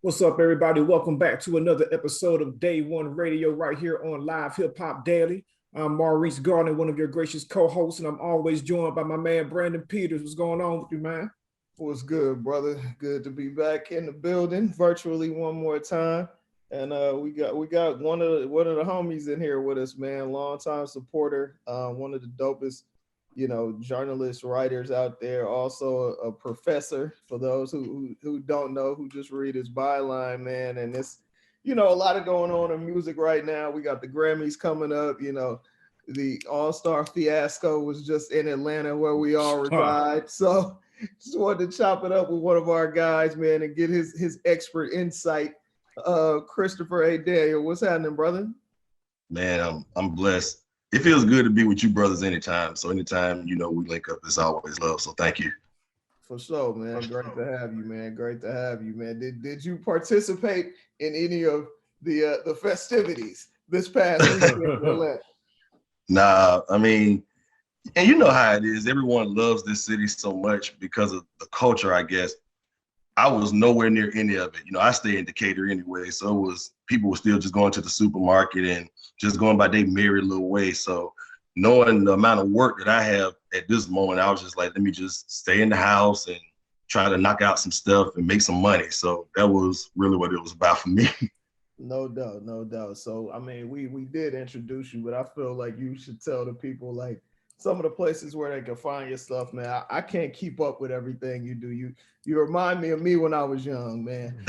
What's up, everybody? Welcome back to another episode of Day1Radio right here on Live Hip Hop Daily. I'm Maurice Gardner, one of your gracious co-hosts, and I'm always joined by my man Brandon Peters. What's going on with you, man? What's good, brother? Good to be back in the building virtually one more time. And we got one of the homies in here with us, man. Longtime supporter, one of the dopest, journalists, writers out there. Also a professor for those who don't know, who just read his byline, man. And it's a lot of going on in music right now. We got the Grammys coming up. The All-Star fiasco was just in Atlanta where we all reside. So just wanted to chop it up with one of our guys, man, and get his expert insight. Christopher A. Daniel, what's happening, brother? Man, I'm blessed. It feels good to be with you brothers anytime. So anytime, we link up, it's always love. So thank you. For sure, man. Great to have you, man. Great to have you, man. Did you participate in any of the festivities this past weekend? Nah, I mean, and you know how it is. Everyone loves this city so much because of the culture, I guess. I was nowhere near any of it. I stay in Decatur anyway. So people were still just going to the supermarket and just going by their merry little way. So knowing the amount of work that I have at this moment, I was just like, let me just stay in the house and try to knock out some stuff and make some money. So that was really what it was about for me. No doubt, no doubt. So, I mean, we did introduce you, but I feel like you should tell the people, like, some of the places where they can find your stuff, man. I can't keep up with everything you do. You remind me of me when I was young, man.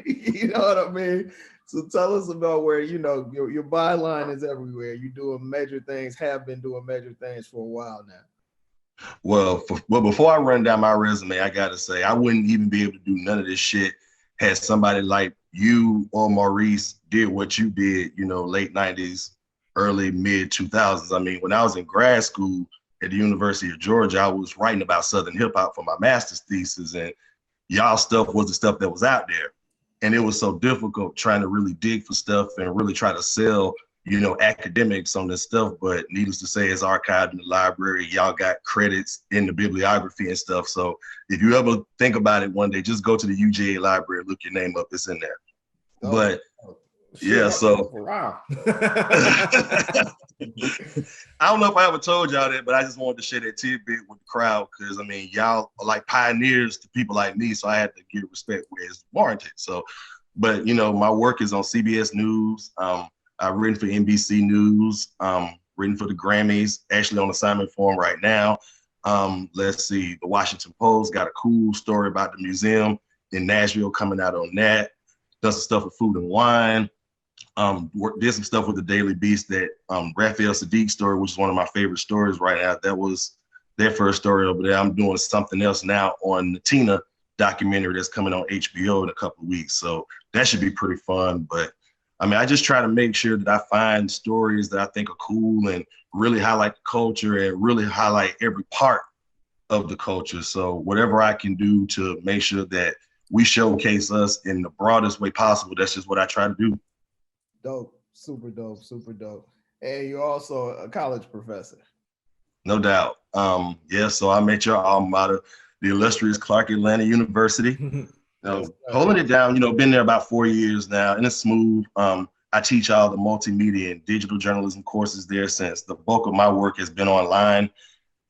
You know what I mean? So tell us about where, your byline is everywhere. You doing major things, have been doing major things for a while now. Well, before I run down my resume, I got to say, I wouldn't even be able to do none of this shit had somebody like you or Maurice did what you did, late 90s, early mid 2000s. I mean, when I was in grad school at the University of Georgia, I was writing about Southern hip hop for my master's thesis, and y'all stuff was the stuff that was out there. And it was so difficult trying to really dig for stuff and really try to sell, academics on this stuff. But needless to say, it's archived in the library. Y'all got credits in the bibliography and stuff. So if you ever think about it one day, just go to the UGA library, look your name up, it's in there. Oh, but yeah, so wow. I don't know if I ever told y'all that, but I just wanted to share that tidbit with the crowd because, I mean, y'all are like pioneers to people like me, so I had to give respect where it's warranted. So, but, my work is on CBS News. I've written for NBC News, written for the Grammys, actually on assignment for them right now. Let's see, the Washington Post got a cool story about the museum in Nashville coming out on that. Done some stuff with Food and Wine. Did some stuff with the Daily Beast, that Raphael Sadiq story, which is one of my favorite stories right now. That was their first story over there. I'm doing something else now on the Tina documentary that's coming on HBO in a couple of weeks. So that should be pretty fun. But I mean, I just try to make sure that I find stories that I think are cool and really highlight the culture and really highlight every part of the culture. So whatever I can do to make sure that we showcase us in the broadest way possible, that's just what I try to do. Dope, super dope, super dope. And you're also a college professor. No doubt. So I met your alma mater, the illustrious Clark Atlanta University. Holding it down, been there about 4 years now, and it's smooth. I teach all the multimedia and digital journalism courses there since the bulk of my work has been online.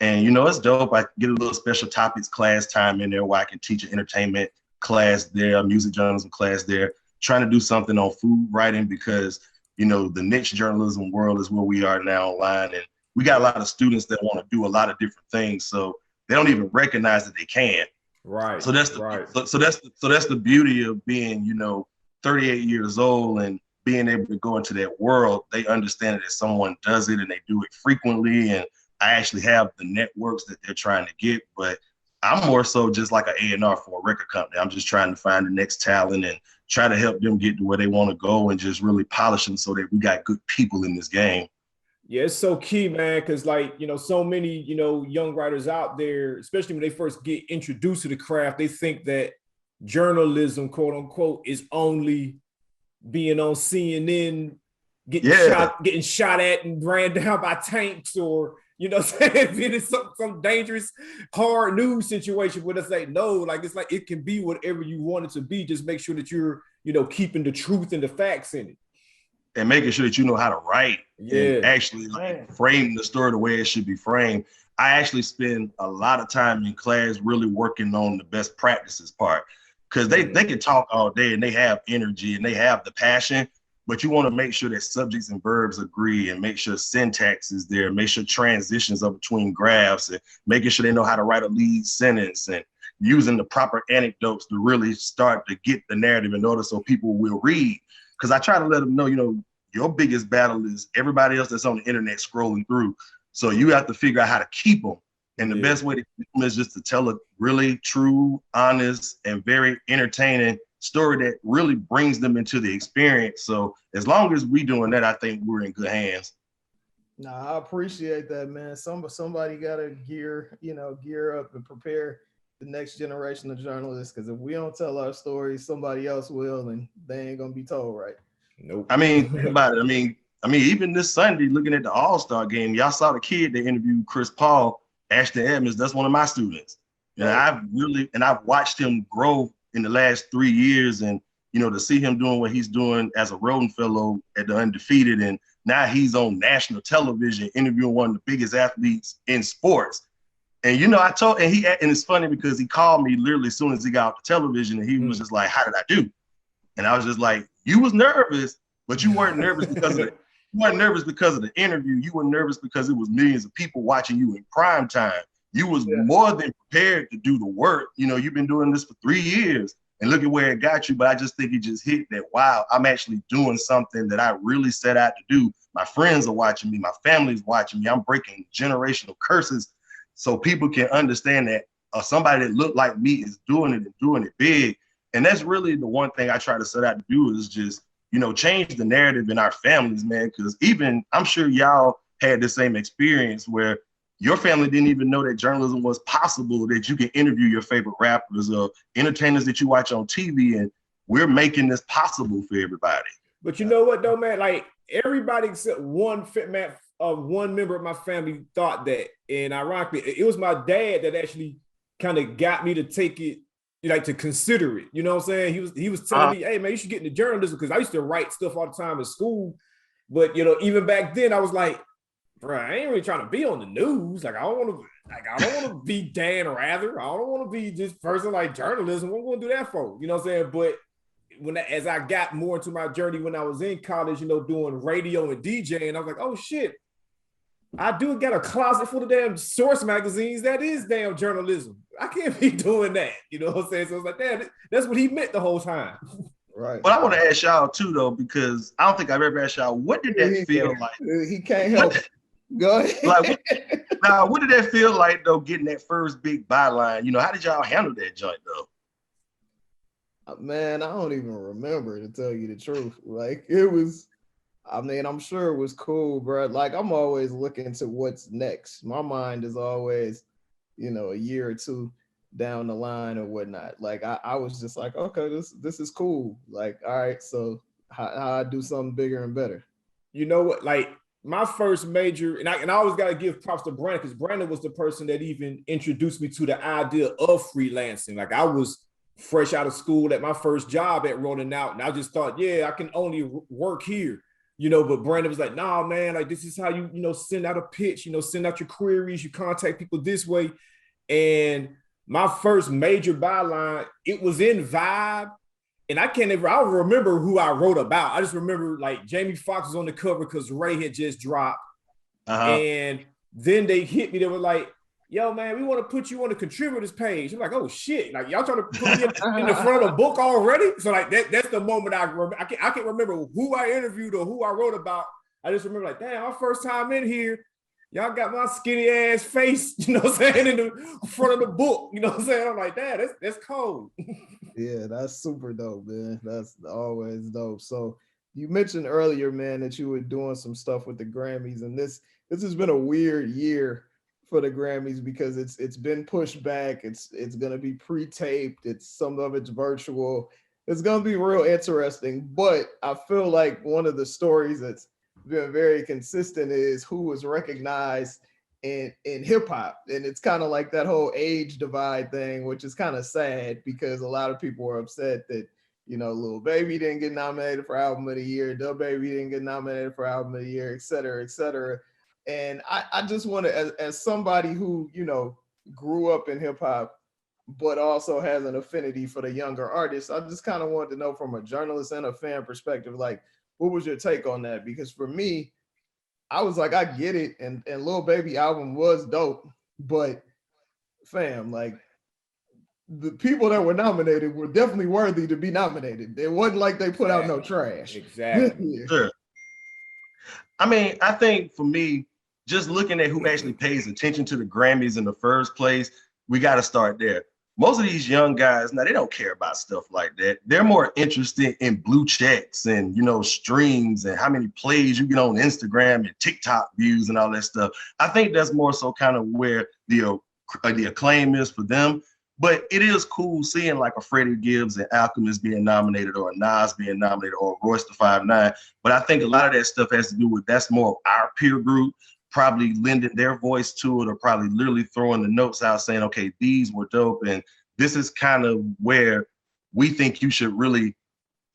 And, it's dope. I get a little special topics class time in there where I can teach an entertainment class there, a music journalism class there, trying to do something on food writing because, the niche journalism world is where we are now online. And we got a lot of students that want to do a lot of different things. So they don't even recognize that they can. Right. So that's the beauty of being, 38 years old and being able to go into that world. They understand that someone does it and they do it frequently. And I actually have the networks that they're trying to get, but I'm more so just like an A&R for a record company. I'm just trying to find the next talent and try to help them get to where they want to go and just really polish them so that we got good people in this game. Yeah, it's so key, man, because so many, young writers out there, especially when they first get introduced to the craft, they think that journalism, quote unquote, is only being on CNN, getting shot at and ran down by tanks or You know what I'm saying? If it is some dangerous, hard news situation where it's like, no, like it's like it can be whatever you want it to be. Just make sure that you're, keeping the truth and the facts in it. And making sure that you know how to write and actually frame the story the way it should be framed. I actually spend a lot of time in class really working on the best practices part, because they can talk all day and they have energy and they have the passion, but you want to make sure that subjects and verbs agree and make sure syntax is there, make sure transitions are between graphs, and making sure they know how to write a lead sentence and using the proper anecdotes to really start to get the narrative in order so people will read. Because I try to let them know, your biggest battle is everybody else that's on the internet scrolling through. So you have to figure out how to keep them. And the best way to keep them is just to tell a really true, honest, and very entertaining story that really brings them into the experience. So as long as we doing that, I think we're in good hands. Nah, I appreciate that, man. Somebody got to gear up and prepare the next generation of journalists, because if we don't tell our stories, somebody else will, and they ain't gonna be told right. Nope. I mean, think about it. I mean, even this Sunday, looking at the All-Star game, y'all saw the kid that interviewed Chris Paul, Ashton Edmonds. That's one of my students. And I've watched him grow in the last 3 years, and to see him doing what he's doing as a Roden Fellow at the Undefeated, and now he's on national television interviewing one of the biggest athletes in sports. And and it's funny because he called me literally as soon as he got off the television, and he was just like, "How did I do?" And I was just like, "You was nervous, but you weren't nervous because of it. You weren't nervous because of the interview. You were nervous because it was millions of people watching you in prime time. You was more than prepared to do the work. You've been doing this for 3 years, and look at where it got you." But I just think it just hit that, wow, I'm actually doing something that I really set out to do. My friends are watching me. My family's watching me. I'm breaking generational curses so people can understand that somebody that looked like me is doing it and doing it big. And that's really the one thing I try to set out to do, is just, change the narrative in our families, man. Because even I'm sure y'all had the same experience where your family didn't even know that journalism was possible, that you can interview your favorite rappers or entertainers that you watch on TV, and we're making this possible for everybody. But you know what, though, man? Like, everybody except one member of my family thought that. And ironically, it was my dad that actually kind of got me to take it, to consider it. You know what I'm saying? He was telling me, "Hey, man, you should get into journalism," because I used to write stuff all the time in school. But, even back then, I was like, bro, I ain't really trying to be on the news. Like, I don't want to be Dan Rather. I don't want to be this person like journalism. What am I going to do that for? You know what I'm saying? But as I got more into my journey when I was in college, doing radio and DJing, I was like, oh shit, I do got a closet full of damn source magazines. That is damn journalism. I can't be doing that. You know what I'm saying? So it's like, damn, that's what he meant the whole time. Right. But I want to ask y'all too, though, because I don't think I've ever asked y'all, what did that feel like? He can't help it. Go ahead. What did that feel like, though, getting that first big byline? How did y'all handle that joint, though? Man, I don't even remember, to tell you the truth. Like, it was, I'm sure it was cool, bro. Like, I'm always looking to what's next. My mind is always, a year or two down the line or whatnot. Like, I was just like, okay, this is cool. Like, all right, so how I do something bigger and better. You know what? Like, my first major, and I always got to give props to Brandon, because Brandon was the person that even introduced me to the idea of freelancing. Like, I was fresh out of school at my first job at Rolling Out, and I just thought, I can only work here, but Brandon was like, nah, man, like, this is how you, send out a pitch, send out your queries, you contact people this way. And my first major byline, it was in Vibe, and I don't remember who I wrote about. I just remember, like, Jamie Foxx was on the cover because Ray had just dropped. And then they hit me. They were like, yo, man, we want to put you on the contributors page. I'm like, oh, shit. Like, y'all trying to put me in the front of the book already? So, like, that's the moment I can't remember who I interviewed or who I wrote about. I just remember, like, damn, my first time in here, y'all got my skinny ass face, in the front of the book. You know what I'm saying? I'm like, damn, that's cold. Yeah, that's super dope, man. That's always dope. So you mentioned earlier, man, that you were doing some stuff with the Grammys, and this has been a weird year for the Grammys because it's been pushed back. It's gonna be pre-taped. Some of it's virtual. It's gonna be real interesting. But I feel like one of the stories that's been very consistent is who was recognized in hip hop. And it's kind of like that whole age divide thing, which is kind of sad because a lot of people were upset that, Lil Baby didn't get nominated for Album of the Year, DaBaby didn't get nominated for Album of the Year, et cetera, et cetera. And I just want to, as somebody who, grew up in hip hop, but also has an affinity for the younger artists, I just kind of wanted to know from a journalist and a fan perspective, like, what was your take on that? Because for me, I was like, I get it. And Lil Baby album was dope, but fam, like, the people that were nominated were definitely worthy to be nominated. It wasn't like they put out no trash. Exactly. Sure. I mean, I think for me, just looking at who actually pays attention to the Grammys in the first place, we got to start there. Most of these young guys, now they don't care about stuff like that. They're more interested in blue checks and, streams and how many plays you get on Instagram and TikTok views and all that stuff. I think that's more so kind of where the acclaim is for them. But it is cool seeing like a Freddie Gibbs and Alchemist being nominated, or a Nas being nominated, or Royce the 5'9". But I think a lot of that stuff has to do with that's more of our peer group probably lending their voice to it, or probably literally throwing the notes out saying, okay, these were dope. And this is kind of where we think you should really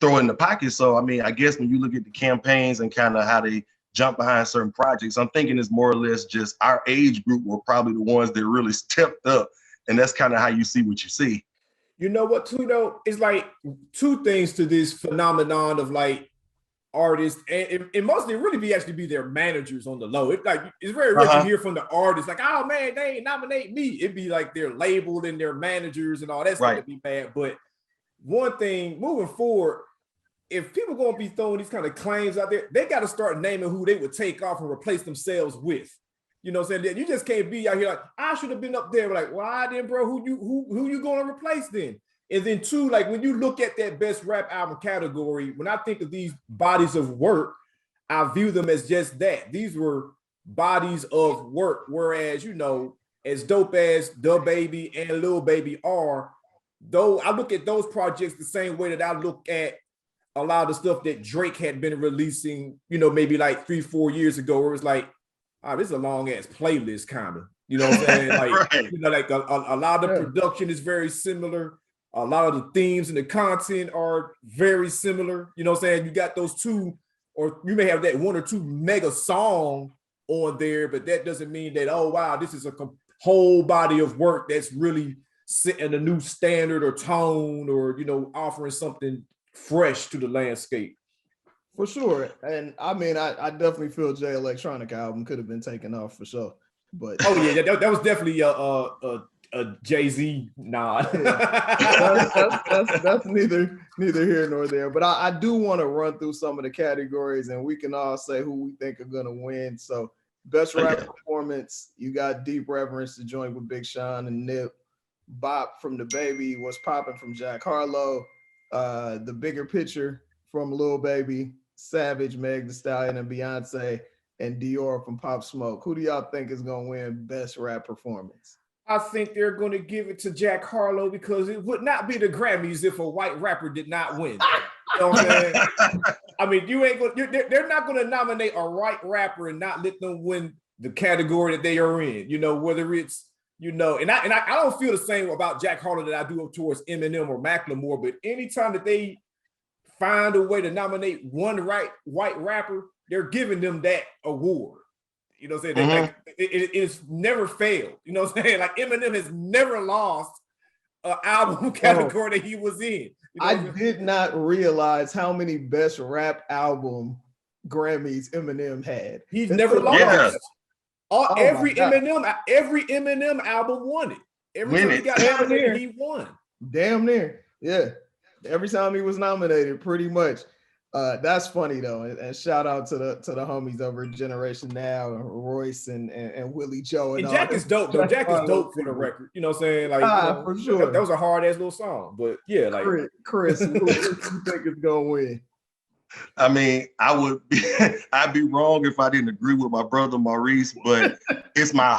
throw in the pocket. So, I mean, I guess when you look at the campaigns and kind of how they jump behind certain projects, I'm thinking it's more or less just our age group were probably the ones that really stepped up. And that's kind of how you see what you see. You know what, too, though? It's like two things to this phenomenon of like artists, and mostly really be their managers on the low. It's very rare to hear from the artists like, oh man, they ain't nominate me. It'd be like they're labeled and their managers and all that's going to be bad. But one thing moving forward, if people going to be throwing these kind of claims out there, they got to start naming who they would take off and replace themselves with. You know what I'm saying? You just can't be out here like, I should have been up there. Like, why then, bro? Who you going to replace then? And then two, like when you look at that best rap album category, when I think of these bodies of work, I view them as just that. These were bodies of work. Whereas, as dope as DaBaby and Lil Baby are, though I look at those projects the same way that I look at a lot of the stuff that Drake had been releasing, maybe like 3-4 years ago, where it's like, oh, this is a long ass playlist kind of, you know what I'm saying? Like, like a lot of the production is very similar. A lot of the themes and the content are very similar. You know what I'm saying? You got those two, or you may have that one or two mega song on there, but that doesn't mean that, oh, wow, this is a whole body of work that's really setting a new standard or tone, or, offering something fresh to the landscape. For sure. And I mean, I definitely feel Jay Electronica album could have been taken off for sure. But oh yeah, that was definitely a Jay-Z nod. that's neither here nor there. But I do want to run through some of the categories, and we can all say who we think are gonna win. So best rap performance, you got Deep Reverence to join with Big Sean and Nip. Bop from DaBaby, What's Poppin' from Jack Harlow. The Bigger Picture from Lil Baby, Savage, Meg Thee Stallion, and Beyonce, and Dior from Pop Smoke. Who do y'all think is gonna win best rap performance? I think they're going to give it to Jack Harlow because it would not be the Grammys if a white rapper did not win. You know what I'm saying? I mean, they're not going to nominate a white rapper and not let them win the category that they are in. Whether it's, and I don't feel the same about Jack Harlow that I do towards Eminem or Macklemore. But anytime that they find a way to nominate one white rapper, they're giving them that award. You know what I'm saying? Like, it's never failed. You know what I'm saying? Like Eminem has never lost an album category that he was in. I did not realize how many best rap album Grammys Eminem had. He's never lost. Yes. Every Eminem album won it. Every time he got nominated, he won. Damn near. Yeah. Every time he was nominated, pretty much. That's funny though, and shout out to the homies over Generation Now, Royce and Willie Joe. And Jack is dope though. Jack is dope for the record. You know what I'm saying? Like for sure. That was a hard ass little song, but yeah, like Chris, who do you think is gonna win? I mean, I'd be wrong if I didn't agree with my brother Maurice, but it's my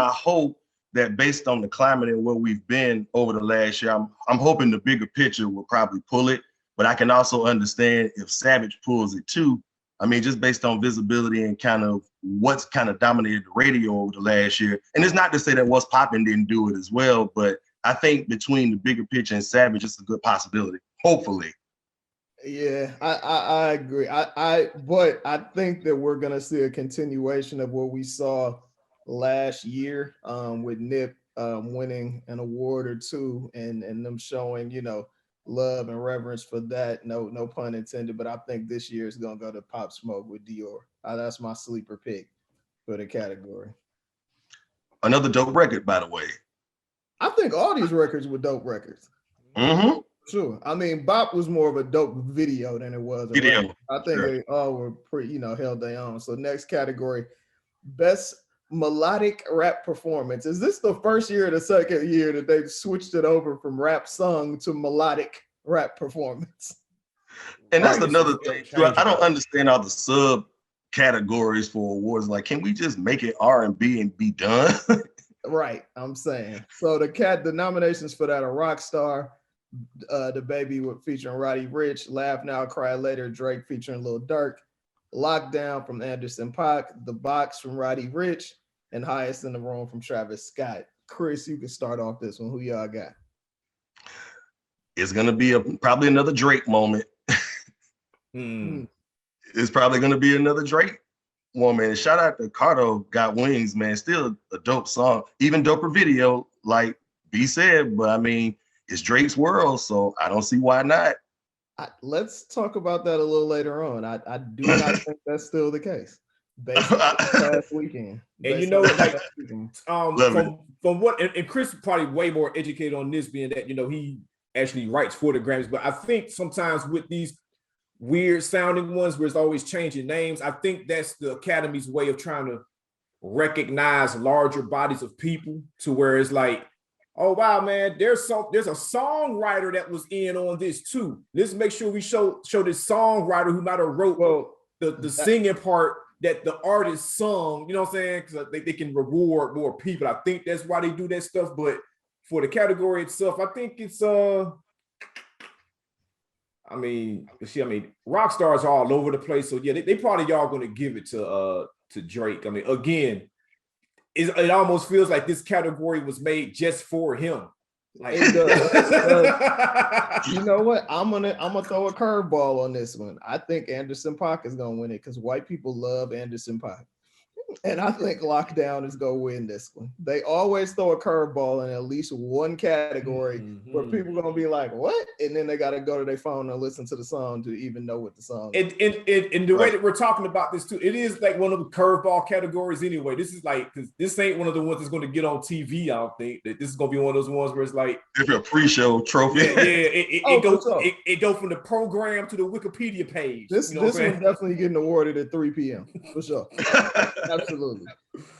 hope that based on the climate and where we've been over the last year, I'm hoping The Bigger Picture will probably pull it. But I can also understand if Savage pulls it too. I mean, just based on visibility and kind of what's kind of dominated the radio over the last year. And it's not to say that What's Poppin' didn't do it as well, but I think between the Bigger Picture and Savage, it's a good possibility. Hopefully. Yeah, I agree. But I think that we're gonna see a continuation of what we saw last year, with Nip winning an award or two, and them showing, love and reverence for that. No pun intended. But I think this year is gonna go to Pop Smoke with Dior. That's my sleeper pick for the category. Another dope record, by the way. I think all these records were dope records. Mm-hmm. Sure. I mean, Bop was more of a dope video than it was a Video. record. I think they all were pretty, held their own. So next category, best melodic rap performance. Is this the first year or the second year that they've switched it over from rap sung to melodic rap performance? And that's another thing. I don't understand all the sub categories for awards. Like, can we just make it R&B and be done? Right. I'm saying. So the nominations for that are Rockstar, The Baby featuring Roddy Ricch, Laugh Now, Cry Later, Drake featuring Lil Durk, Lockdown from Anderson .Paak, The Box from Roddy Ricch, and Highest in the Room from Travis Scott. Chris, you can start off this one. Who y'all got? It's gonna be probably another Drake moment. It's probably gonna be another Drake woman. Shout out to Cardo Got Wings, man. Still a dope song, even doper video, like B said. But I mean, it's Drake's world, so I don't see why not. Let's talk about that a little later on. I do not think that's still the case. Based on last weekend. And from what, and Chris is probably way more educated on this, being that, he actually writes for the Grammys. But I think sometimes with these weird sounding ones where it's always changing names, I think that's the Academy's way of trying to recognize larger bodies of people, to where it's like, oh wow, man, there's a songwriter that was in on this too. Let's make sure we show this songwriter who might have wrote the singing part that the artist sung, you know what I'm saying? Because they can reward more people. I think that's why they do that stuff. But for the category itself, I think it's rock stars are all over the place. So yeah, they probably all gonna give it to Drake. I mean, again, it almost feels like this category was made just for him. Like, you know what? I'm gonna throw a curveball on this one. I think Anderson .Paak is gonna win it because white people love Anderson .Paak. And I think Lockdown is going to win this one. They always throw a curveball in at least one category where people are going to be like, what? And then they got to go to their phone and listen to the song to even know what the song is. And the way that we're talking about this too, it is like one of the curveball categories anyway. This is like, because this ain't one of the ones that's going to get on TV, I don't think. That this is going to be one of those ones where it's like, if you're a pre-show trophy. It go from the program to the Wikipedia page. This one's definitely getting awarded at 3 p.m. for sure. Absolutely.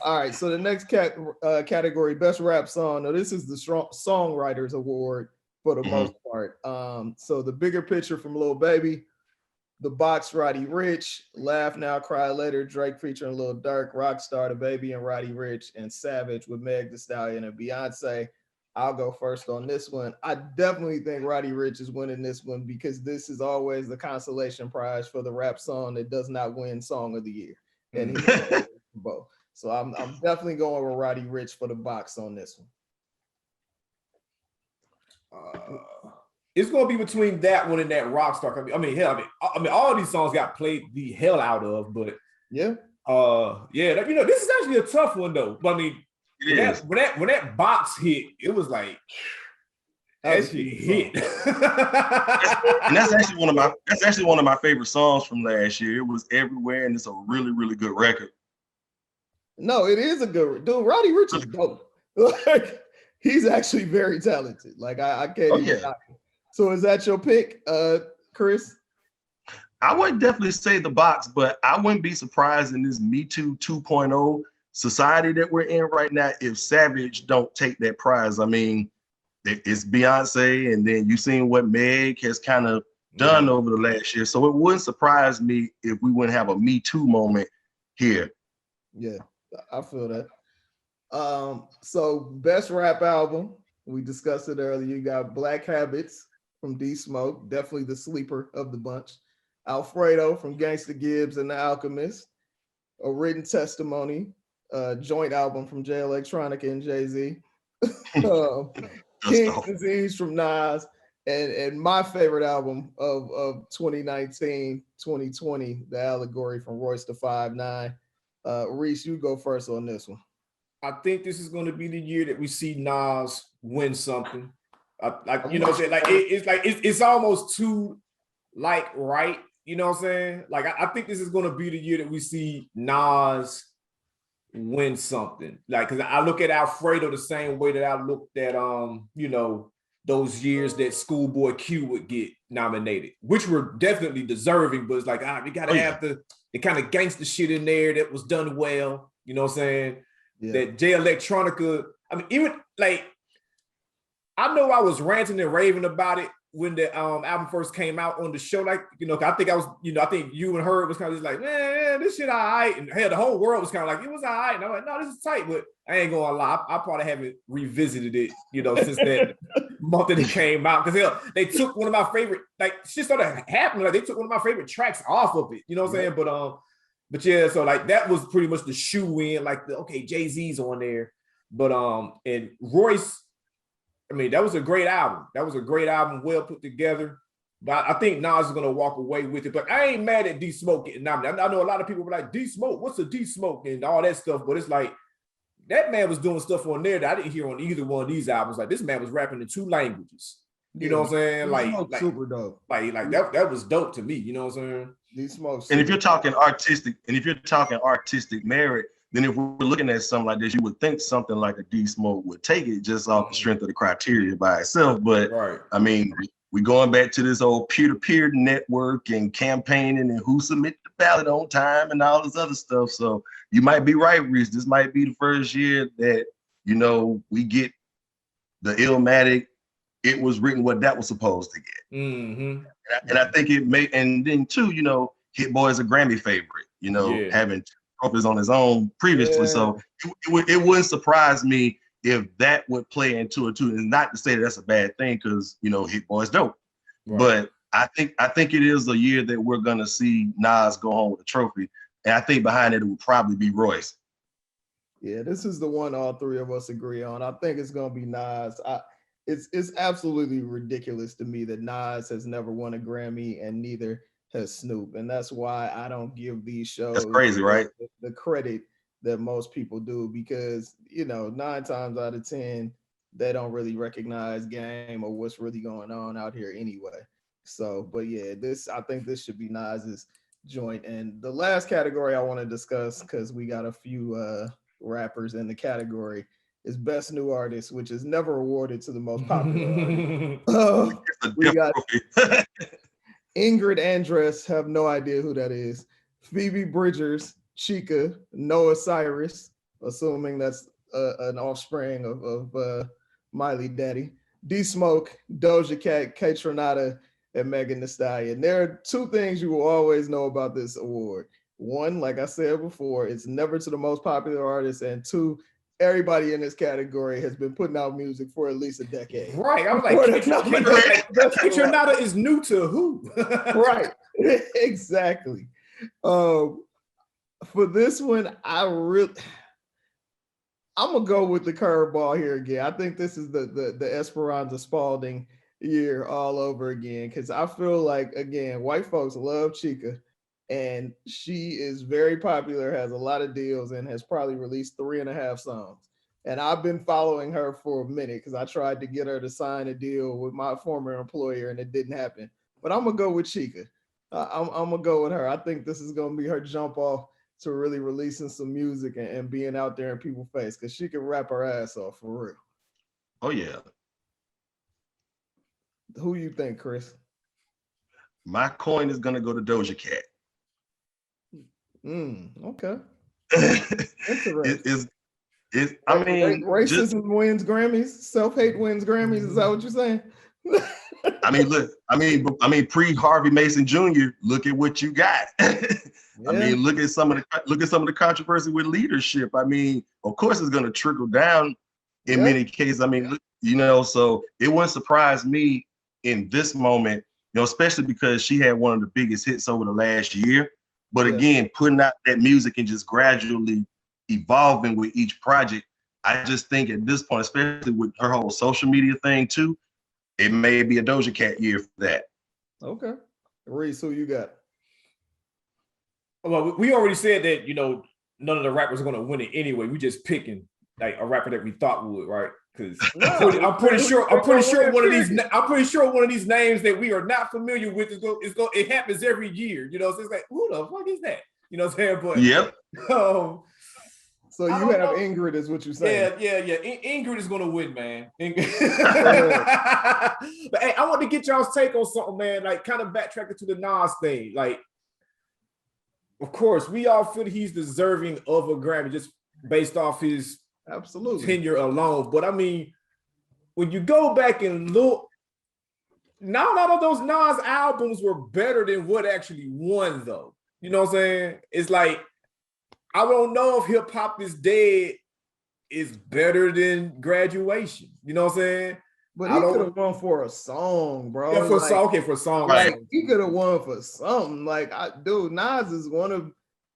All right. So the next category, best rap song. Now this is the Songwriters Award for the most part. So the Bigger Picture from Lil Baby, The Box, Roddy Ricch, Laugh Now, Cry Later, Drake featuring Lil Durk, Rockstar, The Baby and Roddy Ricch, and Savage with Meg Thee Stallion and Beyonce. I'll go first on this one. I definitely think Roddy Ricch is winning this one because this is always the consolation prize for the rap song that does not win Song of the Year. And he's both. So I'm definitely going with Roddy Ricch for The Box on this one. It's going to be between that one and that Rockstar. I mean, all these songs got played the hell out of, but yeah, this is actually a tough one though. But I mean, when that Box hit, it was like that shit hit. And that's actually one of my favorite songs from last year. It was everywhere, and it's a really, really good record. No, it is a good dude. Roddy Ricch is dope. Like, he's actually very talented. Like I can't even knock it. So is that your pick, Chris? I would definitely say The Box, but I wouldn't be surprised in this Me Too 2.0 society that we're in right now if Savage don't take that prize. I mean, it's Beyonce, and then you've seen what Meg has kind of done over the last year. So it wouldn't surprise me if we wouldn't have a Me Too moment here. Yeah, I feel that. So best rap album, we discussed it earlier. You got Black Habits from D Smoke, definitely the sleeper of the bunch. Alfredo from Gangsta Gibbs and The Alchemist. A Written Testimony, joint album from Jay Electronica and Jay-Z. King's Disease from Nas, and my favorite album of 2019, 2020, The Allegory from Royce da 5'9". Reese, you go first on this one. I think this is going to be the year that we see Nas win something. You know what I'm saying? Like it's almost too right. You know what I'm saying? Like I think this is going to be the year that we see Nas win something. Like, because I look at Alfredo the same way that I looked at those years that Schoolboy Q would get nominated, which were definitely deserving, but it's like, we gotta have the kind of gangster shit in there that was done well. You know what I'm saying? Yeah. That Jay Electronica, I mean, even like, I know I was ranting and raving about it when the album first came out on the show. Like, I think I think you and her was kind of just like, man, this shit all right. And hell, the whole world was kind of like, it was all right. And I'm like, no, this is tight, but I ain't gonna lie. I probably haven't revisited it, since that month that it came out. Because hell, they took one of my favorite, like, shit started happening. Like, they took one of my favorite tracks off of it. You know what I'm saying? But yeah, so like that was pretty much the shoe in, like Jay-Z's on there. But and Royce, I mean, that was a great album. That was a great album, well put together. But I think Nas is gonna walk away with it. But I ain't mad at D Smoke getting nominated. I know a lot of people were like, D Smoke, what's a D Smoke and all that stuff. But it's like that man was doing stuff on there that I didn't hear on either one of these albums. Like, this man was rapping in 2 languages. You know what I'm saying? Like super dope. Like that was dope to me. You know what I'm saying? D Smoke. And if you're talking artistic merit, then if we're looking at something like this, you would think something like a D Smoke would take it just off the strength of the criteria by itself. But I mean, we going back to this old peer-to-peer network and campaigning and who submitted the ballot on time and all this other stuff. So you might be right, Reese. This might be the first year that, we get the Illmatic, it was written what that was supposed to get. Mm-hmm. And I think it may, and then too, Hit Boy is a Grammy favorite, having trophies on his own previously. So it wouldn't surprise me if that would play into it too. And not to say that that's a bad thing, because Hit Boy is dope. Right. But I think it is a year that we're gonna see Nas go home with a trophy. And I think behind it would probably be Royce. Yeah, this is the one all three of us agree on. I think it's gonna be Nas. It's absolutely ridiculous to me that Nas has never won a Grammy and neither has Snoop. And that's why I don't give these shows that's crazy, right? The credit that most people do, because 9 times out of 10 they don't really recognize game or what's really going on out here anyway. So, but yeah, I think this should be Nas's joint. And the last category I want to discuss, because we got a few rappers in the category, is Best New Artist, which is never awarded to the most popular artist. We got Ingrid Andress, have no idea who that is. Phoebe Bridgers, Chica, Noah Cyrus, assuming that's an offspring of Miley Daddy, D Smoke, Doja Cat, K Tronada, and Megan Thee Stallion. There are 2 things you will always know about this award. 1, like I said before, it's never to the most popular artist, and 2, everybody in this category has been putting out music for at least a decade. Right. I was like, K Tronada is new to who? Right. Exactly. For this one, I'm gonna go with the curveball here again. I think this is the Esperanza Spalding year all over again, because I feel like, again, white folks love Chica, and she is very popular, has a lot of deals, and has probably released 3.5 songs. And I've been following her for a minute because I tried to get her to sign a deal with my former employer and it didn't happen. But I'm gonna go with Chica. I'm gonna go with her. I think this is gonna be her jump off to really releasing some music and being out there in people's face, because she can rap her ass off for real. Oh yeah. Who you think, Chris? My coin is gonna go to Doja Cat. Okay. I mean, racism wins Grammys, self-hate wins Grammys. Is that what you're saying? I mean, pre-Harvey Mason Jr., look at what you got. I mean, look at some of the controversy with leadership. I mean, of course, it's going to trickle down in many cases. I mean, so it wouldn't surprise me in this moment, especially because she had one of the biggest hits over the last year. But again, putting out that music and just gradually evolving with each project, I just think at this point, especially with her whole social media thing too, it may be a Doja Cat year for that. Okay. Reese, who you got? Well, we already said that, none of the rappers are going to win it anyway. We just picking like a rapper that we thought would, right? Because I'm pretty sure one of these names that we are not familiar with it happens every year. So it's like, who the fuck is that? You know what I'm saying? But yep. So you have Ingrid, is what you're saying? Yeah. Ingrid is gonna win, man. But hey, I want to get y'all's take on something, man. Like, kind of backtracking to the Nas thing. Like, of course, we all feel he's deserving of a Grammy just based off his tenure alone. But I mean, when you go back and look, not all of those Nas albums were better than what actually won, though. You know what I'm saying? It's like, I don't know if Hip Hop Is Dead is better than Graduation. You know what I'm saying? But he could have won for a song, bro. Yeah, for a song. Like, he could have won for something. Like, dude, Nas is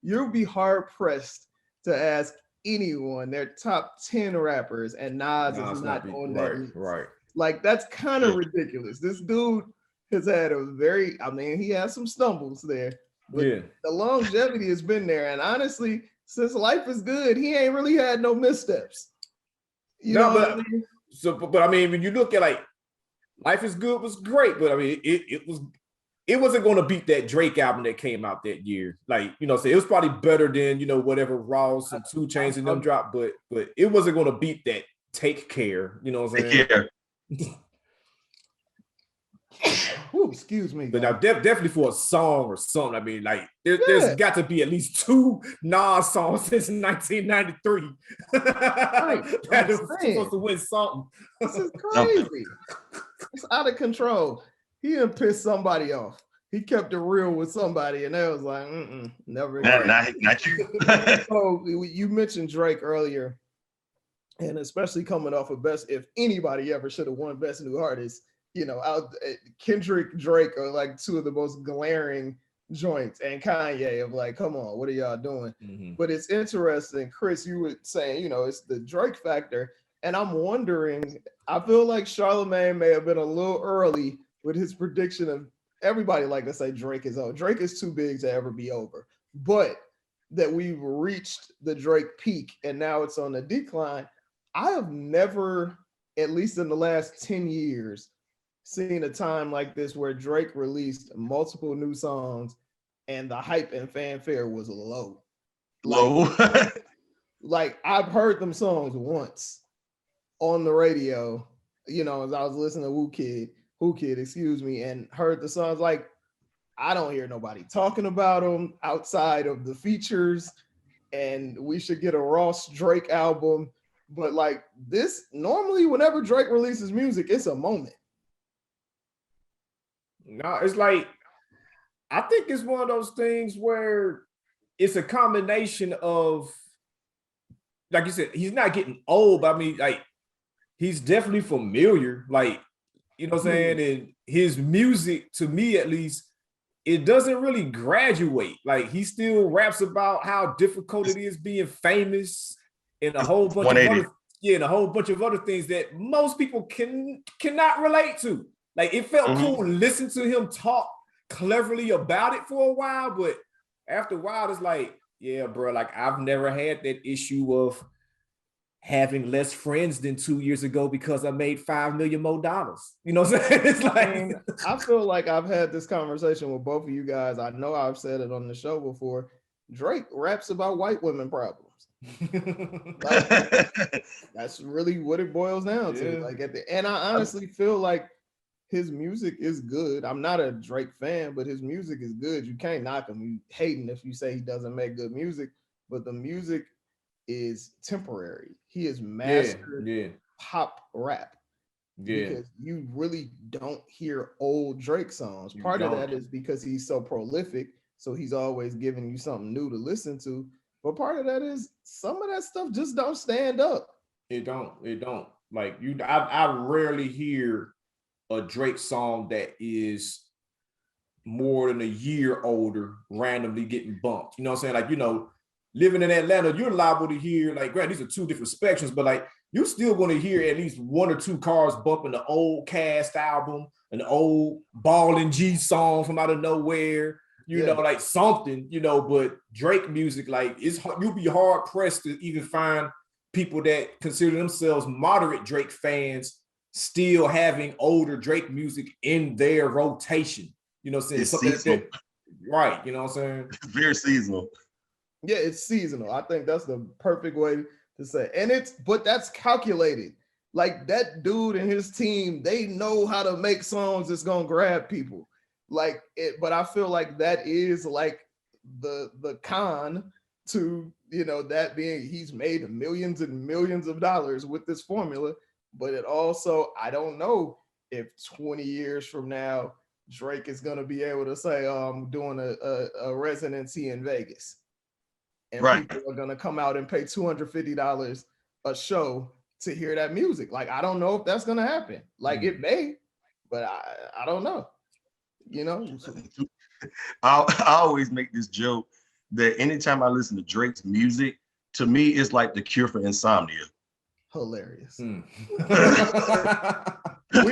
you'll be hard pressed to ask anyone their top 10 rappers, and Nas is not on that list. Right. Like, that's kind of ridiculous. This dude has had he has some stumbles there. But the longevity has been there. And honestly, since Life Is Good, he ain't really had no missteps. But I mean, when you look at like Life Is Good was great, but I mean, it wasn't going to beat that Drake album that came out that year. Like, so it was probably better than, whatever Ross and 2 Chainz and them dropped, but it wasn't going to beat that Take Care. You know what I'm saying? Ooh, excuse me. But now definitely for a song or something. I mean, like there's got to be at least 2 Nas songs since 1993 that is supposed to win something. This is crazy. It's out of control. He done pissed somebody off. He kept it real with somebody, and they was like, never again. Not you. So you mentioned Drake earlier, and especially coming off of if anybody ever should have won Best New Artist, Kendrick, Drake are like 2 of the most glaring joints, and Kanye of like, come on, what are y'all doing? Mm-hmm. But it's interesting, Chris, you were saying, it's the Drake factor, and I'm wondering, I feel like Charlamagne may have been a little early with his prediction of everybody like to say Drake is over. Drake is too big to ever be over, but that we've reached the Drake peak and now it's on the decline. I have never, at least in the last 10 years, seen a time like this where Drake released multiple new songs and the hype and fanfare was low. Like I've heard them songs once on the radio, as I was listening to Who Kid, and heard the songs. Like, I don't hear nobody talking about them outside of the features, and we should get a Ross Drake album. But like this, normally whenever Drake releases music, it's a moment. No, it's like, I think it's one of those things where it's a combination of, like you said, he's not getting old, but I mean, like, he's definitely familiar. Like, you know what I'm saying? And his music, to me at least, it doesn't really graduate. Like, he still raps about how difficult it is being famous and a whole bunch of other things that most people cannot relate to. Like, it felt cool to listen to him talk cleverly about it for a while, but after a while, it's like, yeah, bro, like, I've never had that issue of having less friends than 2 years ago because I made $5 million more. You know what I'm saying? It's like, I feel like I've had this conversation with both of you guys. I know I've said it on the show before. Drake raps about white women problems. Like, that's really what it boils down to. Like, and I honestly feel like his music is good. I'm not a Drake fan, but his music is good. You can't knock him. You hating if you say he doesn't make good music, but the music is temporary. He is mastered pop rap. Because you really don't hear old Drake songs. Part of that is because he's so prolific, so he's always giving you something new to listen to. But part of that is some of that stuff just don't stand up. It don't. Like, I rarely hear a Drake song that is more than a year older randomly getting bumped. You know what I'm saying? Like, you know, living in Atlanta, you're liable to hear, like, granted, these are two different spectrums, but like, you're still going to hear at least one or two cars bumping the old Cast album, an old Ball and G song from out of nowhere, you know, like something, you know, but Drake music, like, you'll be hard pressed to even find people that consider themselves moderate Drake fans still having older Drake music in their rotation. You know what I'm saying? It's seasonal. Right, you know what I'm saying? It's very seasonal. Yeah, it's seasonal. I think that's the perfect way to say. But that's calculated. Like that dude and his team, they know how to make songs that's gonna grab people. Like it, but I feel like that is like the con to, you know, that being he's made millions and millions of dollars with this formula. But it also, I don't know if 20 years from now, Drake is gonna be able to say, I'm doing a residency in Vegas. And people are gonna come out and pay $250 a show to hear that music. Like, I don't know if that's gonna happen. Like, it may, but I don't know. You know, I always make this joke that anytime I listen to Drake's music, to me, it's like the cure for insomnia. Hilarious. We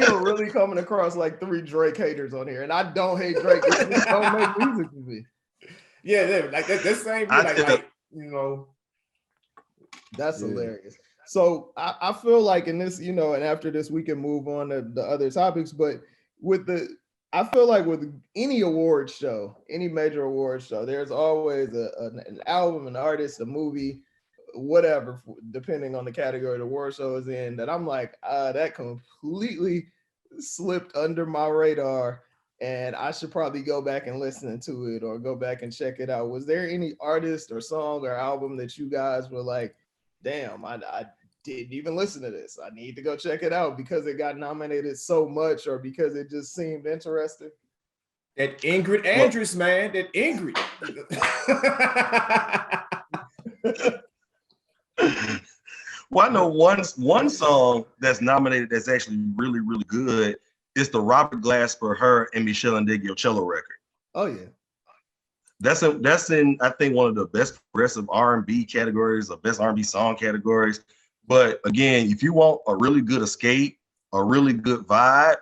are really coming across like 3 Drake haters on here, and I don't hate Drake. It just don't make music to me. Yeah, like that same, like you know, that's hilarious. So I feel like in this, you know, and after this we can move on to the other topics, but I feel like with any award show, any major award show, there's always an album, an artist, a movie, whatever, depending on the category the award show is in, that I'm like, that completely slipped under my radar, and I should probably go back and listen to it or go back and check it out. Was there any artist or song or album that you guys were like, damn, I didn't even listen to this, I need to go check it out because it got nominated so much or because it just seemed interesting? That Ingrid Andress, man, that Ingrid. Well, I know one song that's nominated that's actually really, really good is the Robert Glasper, her, and Michelle Ndegeocello record. Oh yeah. That's in I think one of the best progressive R&B categories, or best R&B song categories. But again, if you want a really good escape, a really good vibe,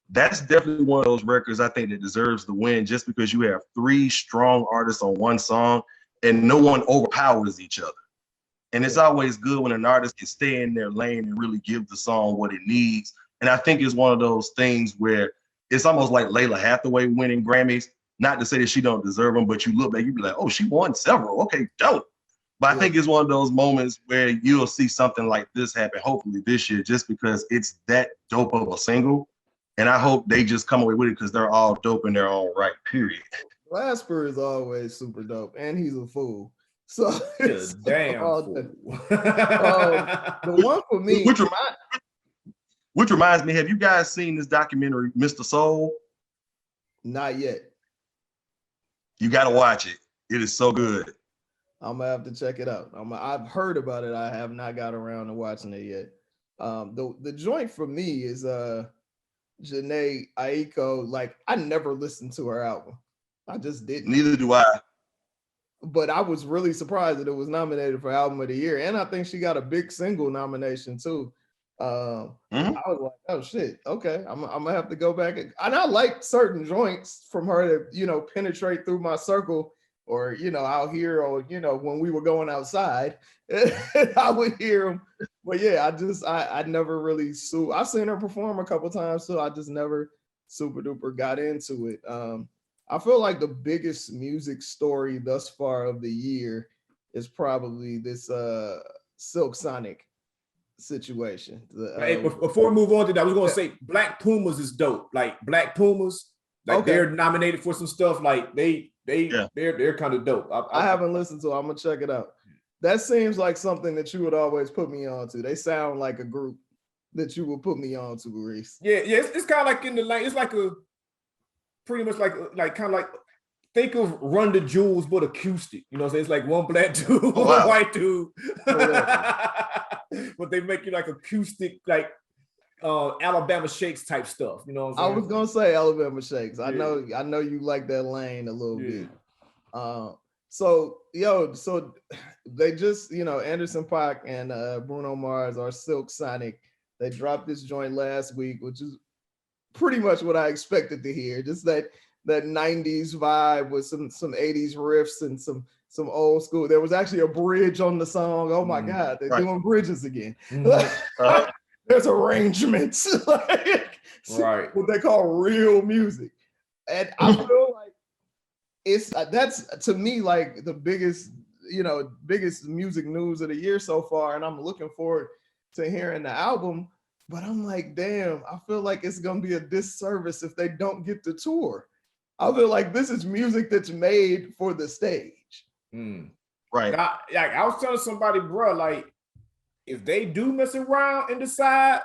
that's definitely one of those records I think that deserves the win, just because you have 3 strong artists on one song and no one overpowers each other. And it's always good when an artist can stay in their lane and really give the song what it needs. And I think it's one of those things where it's almost like Layla Hathaway winning Grammys. Not to say that she don't deserve them, but you look back, you be like, oh, she won several. Okay, dope. But I think it's one of those moments where you'll see something like this happen, hopefully this year, just because it's that dope of a single. And I hope they just come away with it because they're all dope in their own right, period. Glasper is always super dope, and he's a fool. So it's damn fool. The one for me, which reminds me, have you guys seen this documentary, Mr. Soul? Not yet. You got to watch it. It is so good. I'm gonna have to check it out. I've heard about it. I have not got around to watching it yet. The joint for me is Jhené Aiko. Like, I never listened to her album. I just didn't. Neither do I. But I was really surprised that it was nominated for Album of the Year, and I think she got a big single nomination too. I was like, oh shit, okay, I'm gonna have to go back and I like certain joints from her that, you know, penetrate through my circle, or, you know, I'll hear, or, you know, when we were going outside, I would hear them. But yeah, I never really I've seen her perform a couple times, so I just never super duper got into it. I feel like the biggest music story thus far of the year is probably this Silk Sonic situation. Hey, before we move on to that, I was gonna say Black Pumas is dope. Like Black Pumas, like they're nominated for some stuff. Like they're kind of dope. I haven't listened to it. I'm gonna check it out. That seems like something that you would always put me on to. They sound like a group that you would put me on to, Reese. Yeah, it's kind of like in the lane. It's like a pretty much like kind of like, think of Run the Jewels but acoustic. You know what I'm saying? It's like one black dude, one white dude. But they make you like acoustic, like Alabama Shakes type stuff. You know what I'm saying? I was gonna say Alabama Shakes. I know you like that lane a little bit. So they just, Anderson .Paak and Bruno Mars are Silk Sonic. They dropped this joint last week, which is pretty much what I expected to hear. Just that 90s vibe with some 80s riffs and some old school. There was actually a bridge on the song. Oh my God, they're doing bridges again. There's arrangements, like what they call real music. And I feel like that's to me like the biggest music news of the year so far. And I'm looking forward to hearing the album. But I'm like, damn, I feel like it's gonna be a disservice if they don't get to tour. I feel like this is music that's made for the stage. Right. I was telling somebody, bro, like if they do mess around and decide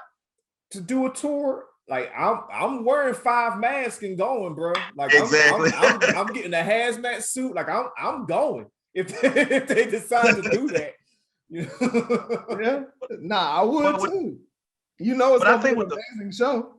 to do a tour, like I'm wearing 5 masks and going, bro. Like exactly. I'm getting a hazmat suit. Like I'm going if they decide to do that. Yeah. Nah, I would too. It's gonna be an amazing show.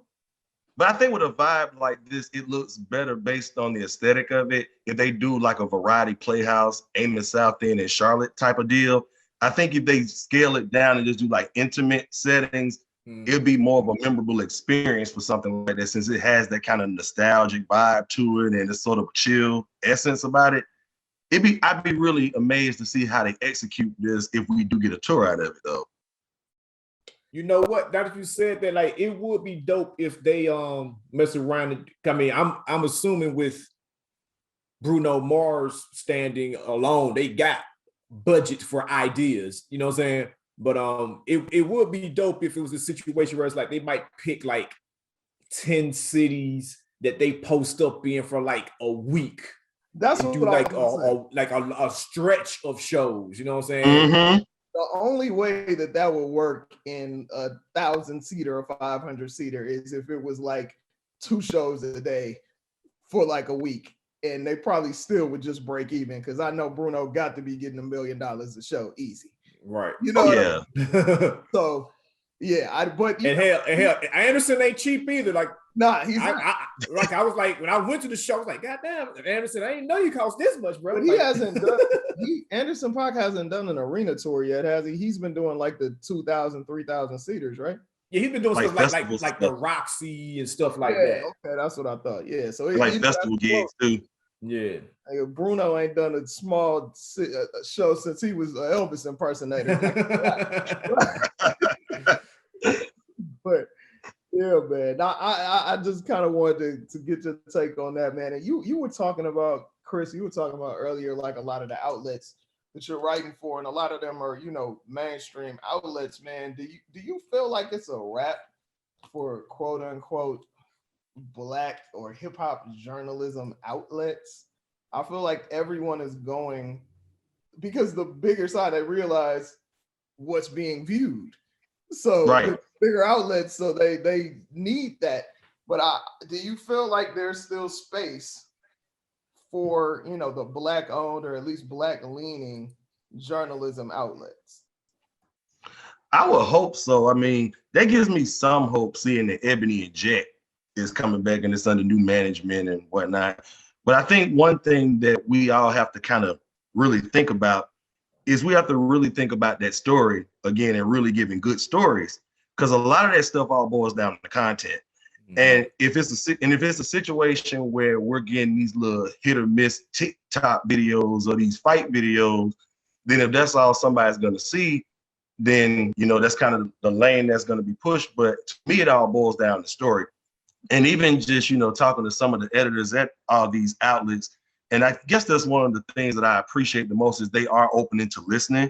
But I think with a vibe like this, it looks better based on the aesthetic of it. If they do like a variety playhouse, Amos South End and Charlotte type of deal, I think if they scale it down and just do like intimate settings, it'd be more of a memorable experience for something like that, since it has that kind of nostalgic vibe to it and it's sort of a chill essence about it. I'd be really amazed to see how they execute this if we do get a tour out of it though. You know what? That you said that, like, it would be dope if they mess around. I mean, I'm assuming with Bruno Mars standing alone, they got budget for ideas. You know what I'm saying? But it would be dope if it was a situation where it's like they might pick like 10 cities that they post up in for like a week. That's what do like a stretch of shows. You know what I'm saying? Mm-hmm. The only way that would work in a 1,000-seater or 500-seater is if it was like 2 shows a day for like a week, and they probably still would just break even, because I know Bruno got to be getting $1 million a show easy. Right. So yeah, but hell, Anderson ain't cheap either. Like, nah, he's I was like, when I went to the show, I was like, God damn, Anderson, I didn't know you cost this much, bro. But he hasn't done. Anderson .Paak hasn't done an arena tour yet, has he? He's been doing like the 2,000, 3,000 seaters, right? Yeah, he's been doing stuff like the Roxy and stuff like that. Okay, that's what I thought. Yeah, so like festival gigs too. Yeah, Bruno ain't done a small show since he was an Elvis impersonator. But yeah, man. I just kind of wanted to get your take on that, man. And you were talking about, Chris, earlier, like a lot of the outlets that you're writing for, and a lot of them are, mainstream outlets, man. Do you feel like it's a wrap for quote unquote Black or hip hop journalism outlets? I feel like everyone is going, because the bigger side, they realize what's being viewed. So the bigger outlets, so they need that. But do you feel like there's still space for, the Black owned or at least Black leaning journalism outlets? I would hope so. I mean, that gives me some hope, seeing that Ebony and Jet is coming back and it's under new management and whatnot. But I think one thing that we all have to kind of really think about is we have to really think about that story again and really giving good stories, because a lot of that stuff all boils down to content. Mm-hmm. And if it's a situation where we're getting these little hit or miss TikTok videos or these fight videos, then if that's all somebody's going to see, then that's kind of the lane that's going to be pushed. But to me, it all boils down to story. And even just talking to some of the editors at all these outlets, and I guess that's one of the things that I appreciate the most, is they are open into listening.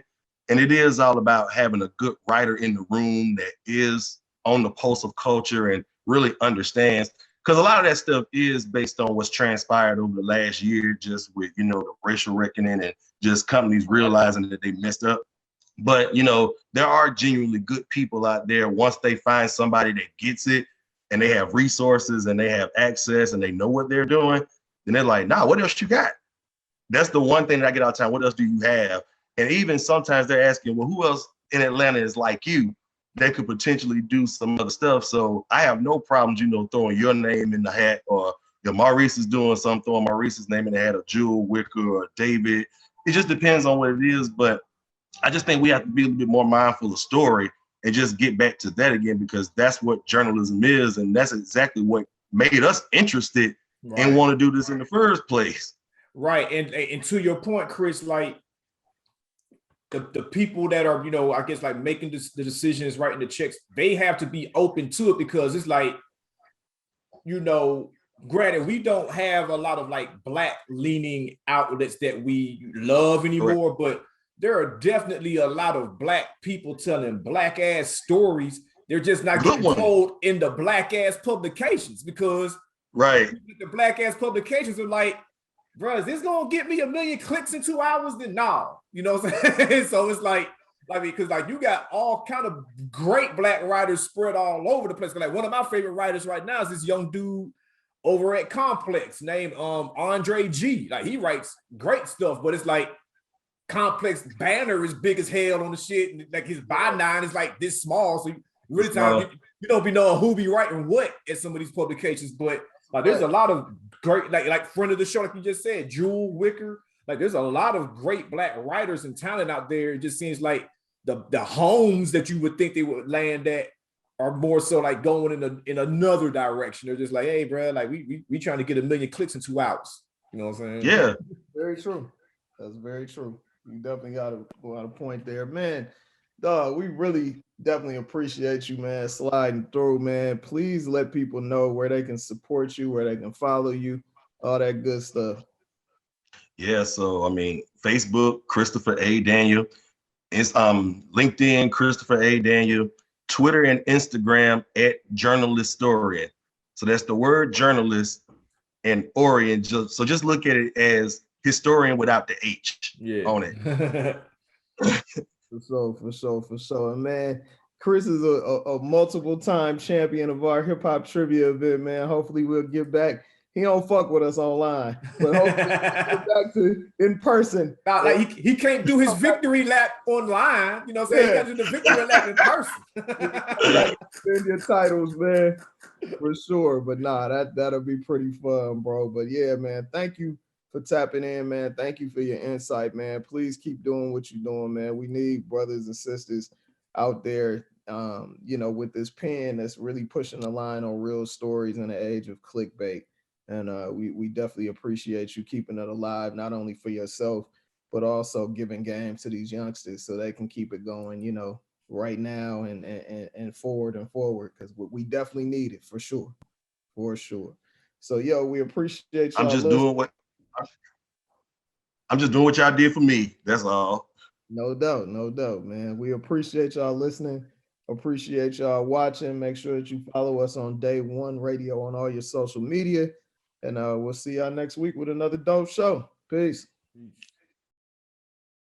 And it is all about having a good writer in the room that is on the pulse of culture and really understands, because a lot of that stuff is based on what's transpired over the last year, just with, the racial reckoning and just companies realizing that they messed up. But, there are genuinely good people out there. Once they find somebody that gets it and they have resources and they have access and they know what they're doing, then they're like, nah, what else you got? That's the one thing that I get all the time. What else do you have? And even sometimes they're asking, well, who else in Atlanta is like you? that could potentially do some other stuff. So I have no problems, throwing your name in the hat, or if Maurice is doing something, throwing Maurice's name in the hat, or Jewel, Wicker, or David. It just depends on what it is. But I just think we have to be a little bit more mindful of story and just get back to that again, because that's what journalism is. And that's exactly what made us interested and want to do this in the first place. Right. And to your point, Chris, like the people that are, I guess like making the decisions, writing the checks, they have to be open to it, because it's like, granted, we don't have a lot of like Black leaning outlets that we love anymore, but there are definitely a lot of Black people telling Black ass stories. They're just not getting told in the Black ass publications, because the Black ass publications are like, bro, is this gonna get me 1 million clicks in 2 hours? Then no, you know what I'm saying? So it's like because like you got all kind of great Black writers spread all over the place. Like one of my favorite writers right now is this young dude over at Complex named Andre G. Like he writes great stuff, but it's like Complex banner is big as hell on the shit, and like his byline is like this small, so you really you don't be knowing who be writing what at some of these publications. But like there's a lot of great like friend of the show, like you just said, Jewel, Wicker. Like there's a lot of great Black writers and talent out there. It just seems like the homes that you would think they would land at are more so like going in another direction. They're just like, hey, bro, like we trying to get 1 million clicks in 2 hours. You know what I'm saying? Yeah, very true. That's very true. You definitely got a point there, man. Dog, we really definitely appreciate you, man, sliding through, man. Please let people know where they can support you, where they can follow you, all that good stuff. Yeah, so I mean, Facebook, Christopher A. Daniel. It's LinkedIn, Christopher A. Daniel. Twitter and Instagram @JournalistOrient. So that's the word journalist and Orient. So just look at it as historian without the H on it. For sure. And man, Chris is a multiple time champion of our hip hop trivia event, man. Hopefully we'll get back. He don't fuck with us online, but hopefully we'll get back to in person. Like he can't do his victory lap online. You know what I'm saying? He got to do the victory lap in person. Send your titles, man, for sure. But that'll be pretty fun, bro. But yeah, man, thank you for tapping in, man. Thank you for your insight, man. Please keep doing what you're doing, man. We need brothers and sisters out there, with this pen that's really pushing the line on real stories in the age of clickbait. And we definitely appreciate you keeping it alive, not only for yourself, but also giving game to these youngsters so they can keep it going, right now and forward, because we definitely need it for sure. So, we appreciate y'all. I'm just doing what y'all did for me. That's all. No doubt, man. We appreciate y'all listening. Appreciate y'all watching. Make sure that you follow us on Day1Radio on all your social media. And we'll see y'all next week with another dope show. Peace.